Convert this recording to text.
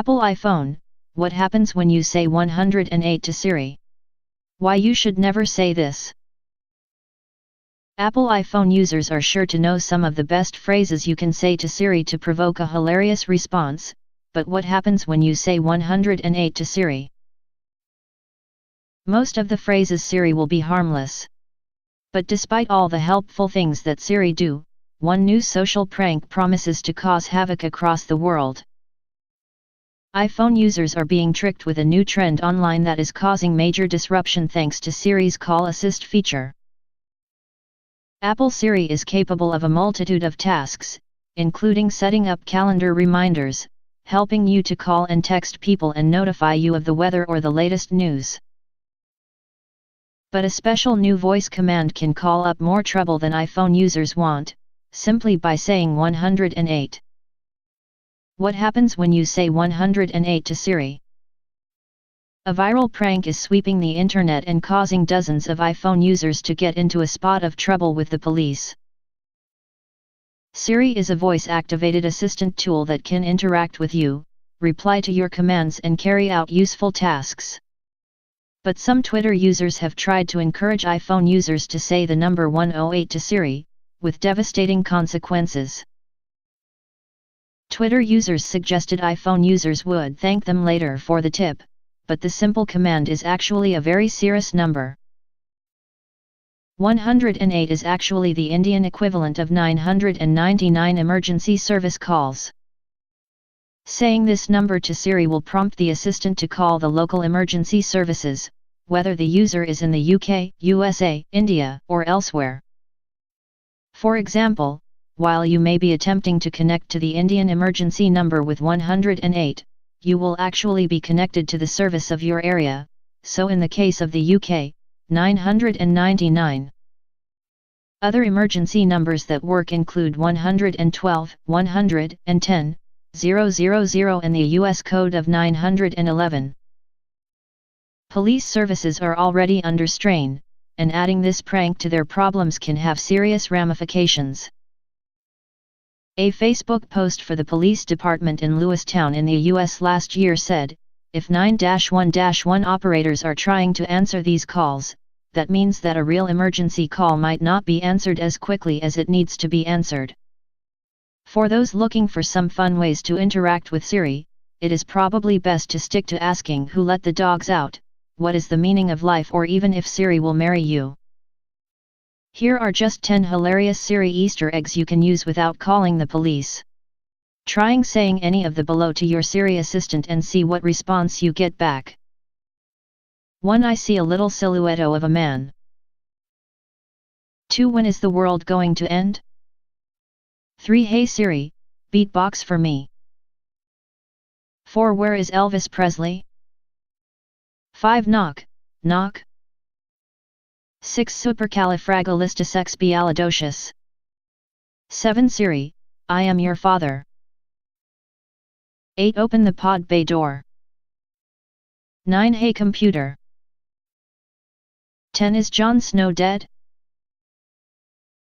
Apple iPhone, what happens when you say 108 to Siri? Why you should never say this. Apple iPhone users are sure to know some of the best phrases you can say to Siri to provoke a hilarious response, but what happens when you say 108 to Siri? Most of the phrases Siri will be harmless. But despite all the helpful things that Siri do, one new social prank promises to cause havoc across the world. iPhone users are being tricked with a new trend online that is causing major disruption thanks to Siri's Call Assist feature. Apple Siri is capable of a multitude of tasks, including setting up calendar reminders, helping you to call and text people and notify you of the weather or the latest news. But a special new voice command can call up more trouble than iPhone users want, simply by saying 108. What happens when you say 108 to Siri? A viral prank is sweeping the internet and causing dozens of iPhone users to get into a spot of trouble with the police. Siri is a voice-activated assistant tool that can interact with you, reply to your commands and carry out useful tasks. But some Twitter users have tried to encourage iPhone users to say the number 108 to Siri, with devastating consequences. Twitter users suggested iPhone users would thank them later for the tip, but the simple command is actually a very serious number. 108 is actually the Indian equivalent of 999 emergency service calls. Saying this number to Siri will prompt the assistant to call the local emergency services, whether the user is in the UK, USA, India, or elsewhere. For example, while you may be attempting to connect to the Indian emergency number with 108, you will actually be connected to the service of your area, so in the case of the UK, 999. Other emergency numbers that work include 112, 110, 000 and the US code of 911. Police services are already under strain, and adding this prank to their problems can have serious ramifications. A Facebook post for the police department in Lewistown in the US last year said, if 9-1-1 operators are trying to answer these calls, that means that a real emergency call might not be answered as quickly as it needs to be answered. For those looking for some fun ways to interact with Siri, it is probably best to stick to asking who let the dogs out, what is the meaning of life, or even if Siri will marry you. Here are just 10 hilarious Siri Easter eggs you can use without calling the police. Trying saying any of the below to your Siri assistant and see what response you get back. 1. I see a little silhouette of a man. 2. When is the world going to end? 3. Hey Siri, beatbox for me. 4. Where is Elvis Presley? 5. Knock, knock. 6. Supercalifragilisticexpialidocious. 7. Siri, I am your father. 8. Open the pod bay door. 9. Hey computer. 10. Is Jon Snow dead?